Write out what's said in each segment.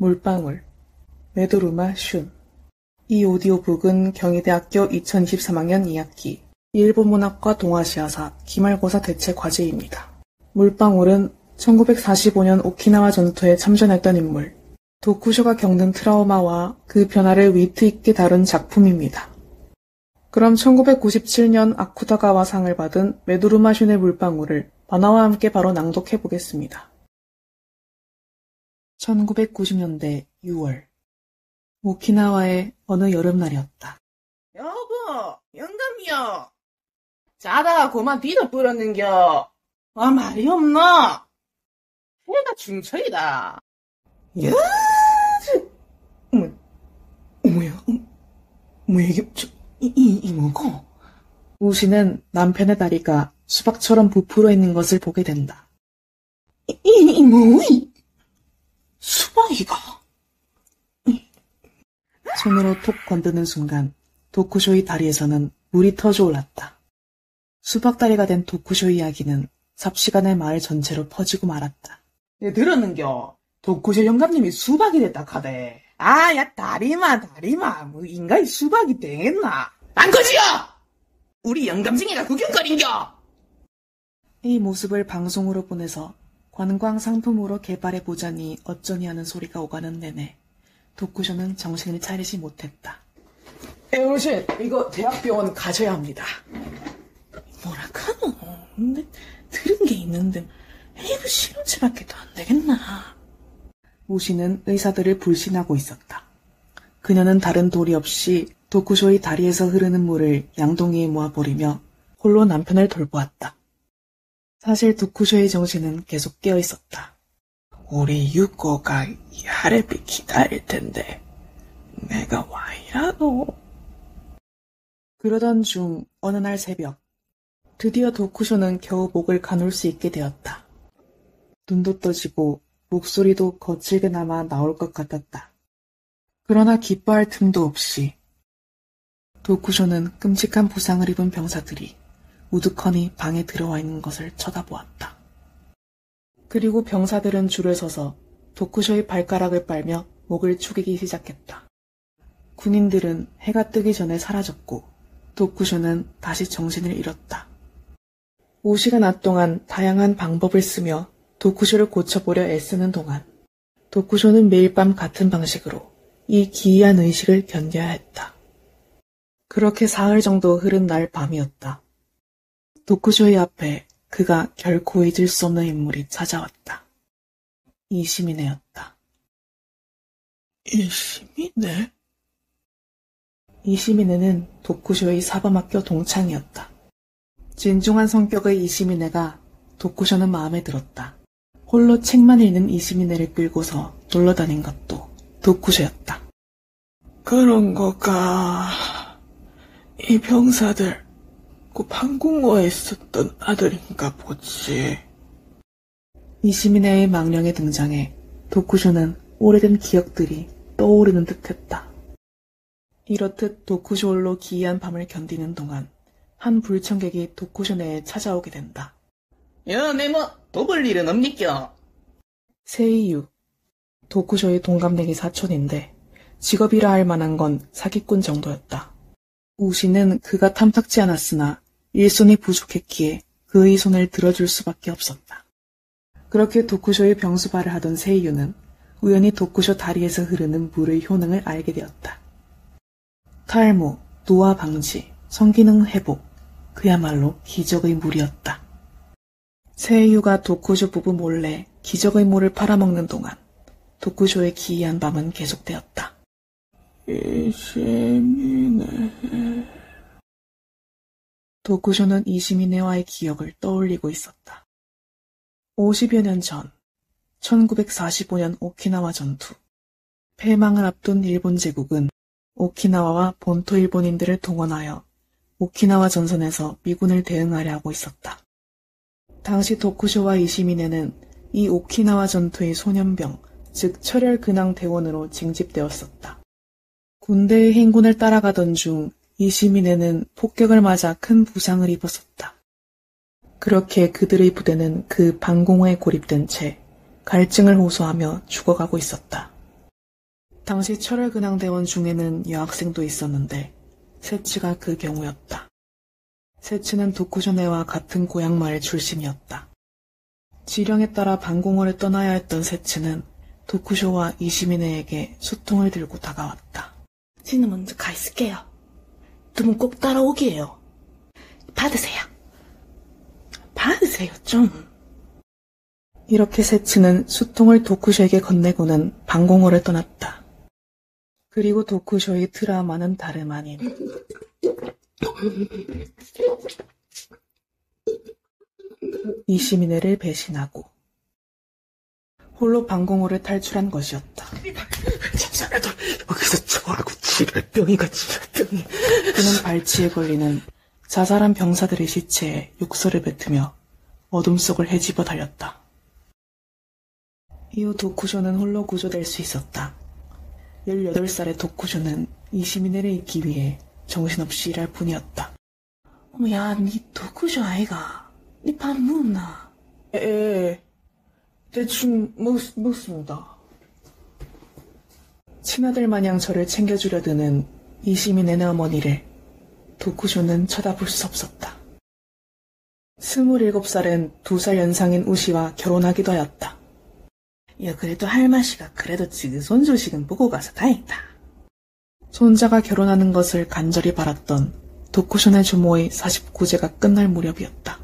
물방울, 메도르마 슌. 이 오디오북은 경희대학교 2023학년 2학기 일본문학과 동아시아사 기말고사 대체 과제입니다. 물방울은 1945년 오키나와 전투에 참전했던 인물, 도쿠쇼가 겪는 트라우마와 그 변화를 위트 있게 다룬 작품입니다. 그럼 1997년 아쿠다가와 상을 받은 메도르마 슌의 물방울을 만화와 함께 바로 낭독해 보겠습니다. 1990년대 6월 오키나와의 어느 여름날이었다. 여보, 영감이여. 자다가 그만 뒤도 불었는겨. 아, 말이 없나? 해가 중철이다. 야, 어머야, 이게, 뭐고? 우시는 남편의 다리가 수박처럼 부풀어 있는 것을 보게 된다. 수박이가? 손으로 톡 건드는 순간 도쿠쇼의 다리에서는 물이 터져 올랐다. 수박다리가 된 도쿠쇼의 이야기는 삽시간에 마을 전체로 퍼지고 말았다. 내 들었는겨. 도쿠쇼 영감님이 수박이 됐다 카대. 아, 야, 다리마. 뭐 인간이 수박이 되겠나? 안 거지요! 우리 영감쟁이가 구경거린겨! 이 모습을 방송으로 보내서 관광 상품으로 개발해보자니 어쩌니 하는 소리가 오가는 내내 도쿠쇼는 정신을 차리지 못했다. 어르신, 이거 대학병원 가셔야 합니다. 뭐라카노? 근데 들은 게 있는데 일부 실험체밖에도 안 되겠나? 우시는 의사들을 불신하고 있었다. 그녀는 다른 도리 없이 도쿠쇼의 다리에서 흐르는 물을 양동이에 모아버리며 홀로 남편을 돌보았다. 사실 도쿠쇼의 정신은 계속 깨어 있었다. 우리 유코가 야레비 기다릴 텐데 내가 와이라도. 그러던 중 어느 날 새벽 드디어 도쿠쇼는 겨우 목을 가눌 수 있게 되었다. 눈도 떠지고 목소리도 거칠게나마 나올 것 같았다. 그러나 기뻐할 틈도 없이 도쿠쇼는 끔찍한 부상을 입은 병사들이 우두커니 방에 들어와 있는 것을 쳐다보았다. 그리고 병사들은 줄을 서서 도쿠쇼의 발가락을 빨며 목을 축이기 시작했다. 군인들은 해가 뜨기 전에 사라졌고 도쿠쇼는 다시 정신을 잃었다. 5시간 낮 동안 다양한 방법을 쓰며 도쿠쇼를 고쳐보려 애쓰는 동안 도쿠쇼는 매일 밤 같은 방식으로 이 기이한 의식을 견뎌야 했다. 그렇게 사흘 정도 흐른 날 밤이었다. 도쿠쇼의 앞에 그가 결코 잊을 수 없는 인물이 찾아왔다. 이시미네였다. 이시미네? 이시미네는 도쿠쇼의 사범학교 동창이었다. 진중한 성격의 이시미네가 도쿠쇼는 마음에 들었다. 홀로 책만 읽는 이시미네를 끌고서 놀러 다닌 것도 도쿠쇼였다. 그런 거가 이 병사들 그 판궁호에 있었던 아들인가 보지. 이시미네의 망령의 등장에 도쿠쇼는 오래된 기억들이 떠오르는 듯했다. 이렇듯 도쿠쇼 홀로 기이한 밤을 견디는 동안 한 불청객이 도쿠쇼 내에 찾아오게 된다. 야, 내 뭐 도볼 일은 없니껴? 세이유, 도쿠쇼의 동갑내기 사촌인데 직업이라 할 만한 건 사기꾼 정도였다. 우시는 그가 탐탁지 않았으나 일손이 부족했기에 그의 손을 들어줄 수밖에 없었다. 그렇게 도쿠쇼의 병수발을 하던 세이유는 우연히 도쿠쇼 다리에서 흐르는 물의 효능을 알게 되었다. 탈모, 노화 방지, 성기능 회복, 그야말로 기적의 물이었다. 세이유가 도쿠쇼 부부 몰래 기적의 물을 팔아먹는 동안 도쿠쇼의 기이한 밤은 계속되었다. 이시미네. 도쿠쇼는 이시미네와의 기억을 떠올리고 있었다. 50여 년 전, 1945년 오키나와 전투. 패망을 앞둔 일본 제국은 오키나와와 본토 일본인들을 동원하여 오키나와 전선에서 미군을 대응하려 하고 있었다. 당시 도쿠쇼와 이시미네는 이 오키나와 전투의 소년병, 즉 철혈 근황 대원으로 징집되었었다. 군대의 행군을 따라가던 중 이시미네는 폭격을 맞아 큰 부상을 입었었다. 그렇게 그들의 부대는 그 방공호에 고립된 채 갈증을 호소하며 죽어가고 있었다. 당시 철혈근황대원 중에는 여학생도 있었는데 세츠가 그 경우였다. 세츠는 도쿠쇼네와 같은 고향마을 출신이었다. 지령에 따라 방공호를 떠나야 했던 세츠는 도쿠쇼와 이시미네에게 수통을 들고 다가왔다. 저는 먼저 가 있을게요. 두 분 꼭 따라오게요. 받으세요. 받으세요, 좀. 이렇게 세츠는 수통을 도쿠쇼에게 건네고는 방공호를 떠났다. 그리고 도쿠쇼의 드라마는 다름 아닌 이시미네를 배신하고 홀로 방공호를 탈출한 것이었다. 잠시만요. 여기서 저하고 지랄병이가 지랄병이. 그는 발치에 걸리는 자살한 병사들의 시체에 욕설을 뱉으며 어둠 속을 헤집어 달렸다. 이후 도쿠쇼는 홀로 구조될 수 있었다. 18살의 도쿠쇼는 이시미네를 잊기 위해 정신없이 일할 뿐이었다. 야, 니 도쿠쇼 아이가? 니 밥 먹나? 대충 먹습니다. 친아들 마냥 저를 챙겨주려 드는 이시미네네 어머니를 도쿠쇼는 쳐다볼 수 없었다. 27살은 2살 연상인 우시와 결혼하기도 하였다. 야, 그래도 할마씨가 그래도 지금 손주식은 보고 가서 다행이다. 손자가 결혼하는 것을 간절히 바랐던 도쿠쇼네 주모의 49제가 끝날 무렵이었다.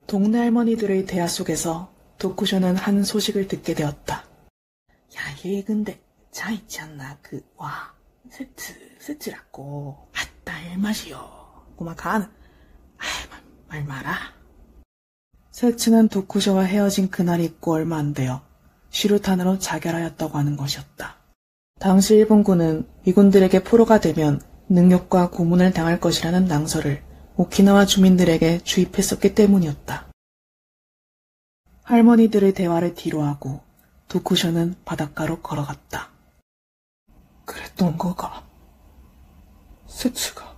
동네 할머니들의 대화 속에서 도쿠쇼는 한 소식을 듣게 되었다. 야, 얘 근데 자 있지 않나? 세츠라고. 아따, 할마씨요. 고마 가는. 말 마라. 세츠는 도쿠쇼와 헤어진 그날 있고 얼마 안 되어 시루탄으로 자결하였다고 하는 것이었다. 당시 일본군은 미군들에게 포로가 되면 능욕과 고문을 당할 것이라는 낭설을 오키나와 주민들에게 주입했었기 때문이었다. 할머니들의 대화를 뒤로하고 도쿠쇼는 바닷가로 걸어갔다. 그랬던 거가 세츠가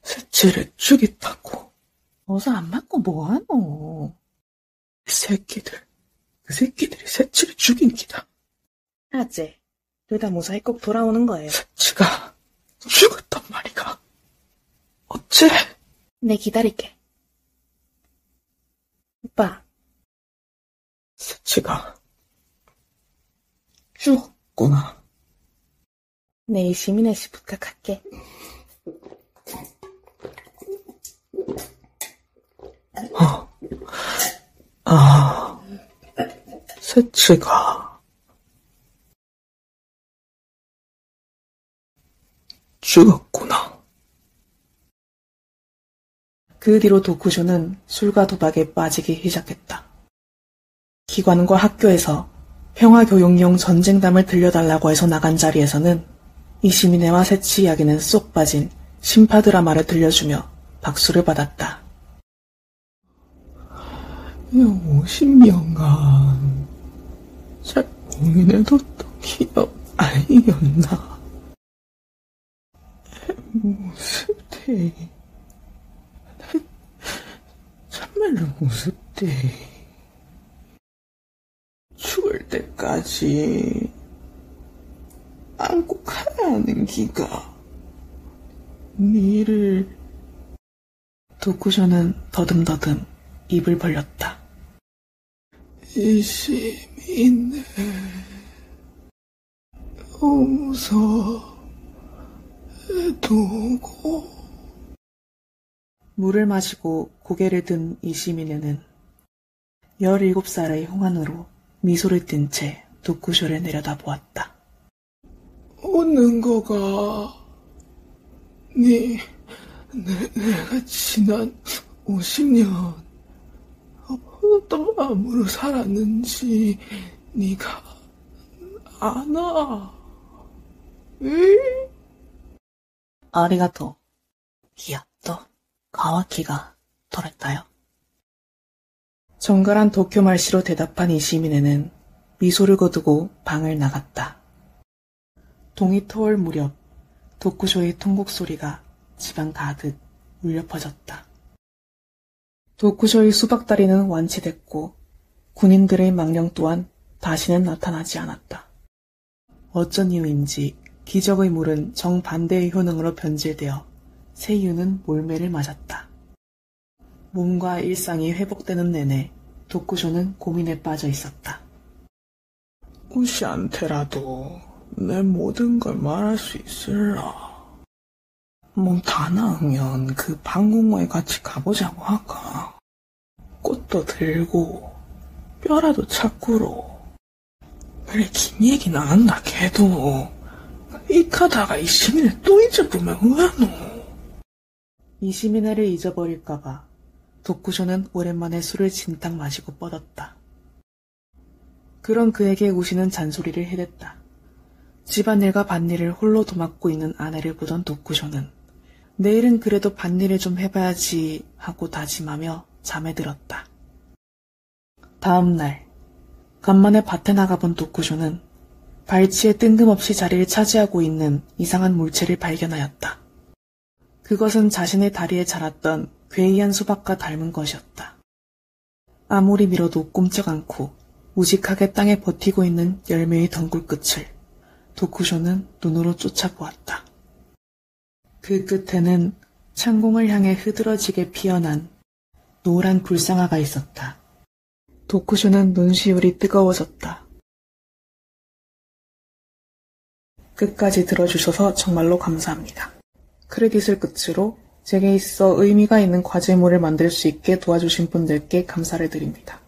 세츠를 죽였다고. 어서 안 맞고 뭐하노? 그 새끼들이 세츠를 죽인 기다. 알았지? 둘 다 무사히 꼭 돌아오는 거예요. 세츠가 죽었단 말이가. 어째? 내 기다릴게. 오빠. 세츠가 죽었구나. 내 이시미네 씨 부탁할게. 세츠가 죽었구나. 그 뒤로 도쿠쇼는 술과 도박에 빠지기 시작했다. 기관과 학교에서 평화교육용 전쟁담을 들려달라고 해서 나간 자리에서는 이시미네와 세치 이야기는 쏙 빠진 심파 드라마를 들려주며 박수를 받았다. 50년간 잘 고민해뒀던 기억 아니었나? 무섭대. 참말로 무섭대. 죽을 때까지 안고 가야 하는 기가 니를. 도쿠쇼는 더듬더듬 입을 벌렸다. 이시미네 용서해두고. 물을 마시고 고개를 든 이시미네는 17살의 홍안으로 미소를 띤 채 도쿠쇼를 내려다보았다. 웃는 거가 내가 지난 50년 어떤 마음으로 살았는지 네가 아나? 응? 아리가토. 야또 가와키가 돌았다요. 정갈한 도쿄 말씨로 대답한 이시미네는 미소를 거두고 방을 나갔다. 동이 터올 무렵 도쿠쇼의 통곡 소리가 집안 가득 울려 퍼졌다. 도쿠쇼의 수박다리는 완치됐고 군인들의 망령 또한 다시는 나타나지 않았다. 어쩐 이유인지 기적의 물은 정반대의 효능으로 변질되어 세이유는 몰매를 맞았다. 몸과 일상이 회복되는 내내 도쿠쇼는 고민에 빠져 있었다. 우씨한테라도 내 모든 걸 말할 수 있을라. 뭐 다 나으면 그 방공호에 같이 가보자고 할까. 꽃도 들고 뼈라도 찾고로. 그래 긴 얘기는 안다 걔도 익하다가 이 시민을 또 잊어보면 왜노. 이 시민회를 잊어버릴까봐 도쿠쇼는 오랜만에 술을 진탕 마시고 뻗었다. 그런 그에게 우시는 잔소리를 해댔다. 집안일과 밭일을 홀로 도맡고 있는 아내를 보던 도쿠쇼는 내일은 그래도 밭일을 좀 해봐야지 하고 다짐하며 잠에 들었다. 다음 날 간만에 밭에 나가본 도쿠쇼는 발치에 뜬금없이 자리를 차지하고 있는 이상한 물체를 발견하였다. 그것은 자신의 다리에 자랐던 괴이한 수박과 닮은 것이었다. 아무리 밀어도 꼼짝 않고 우직하게 땅에 버티고 있는 열매의 덩굴 끝을 도쿠쇼는 눈으로 쫓아보았다. 그 끝에는 창공을 향해 흐드러지게 피어난 노란 불상아가 있었다. 도쿠쇼는 눈시울이 뜨거워졌다. 끝까지 들어주셔서 정말로 감사합니다. 크레딧을 끝으로 제게 있어 의미가 있는 과제물을 만들 수 있게 도와주신 분들께 감사를 드립니다.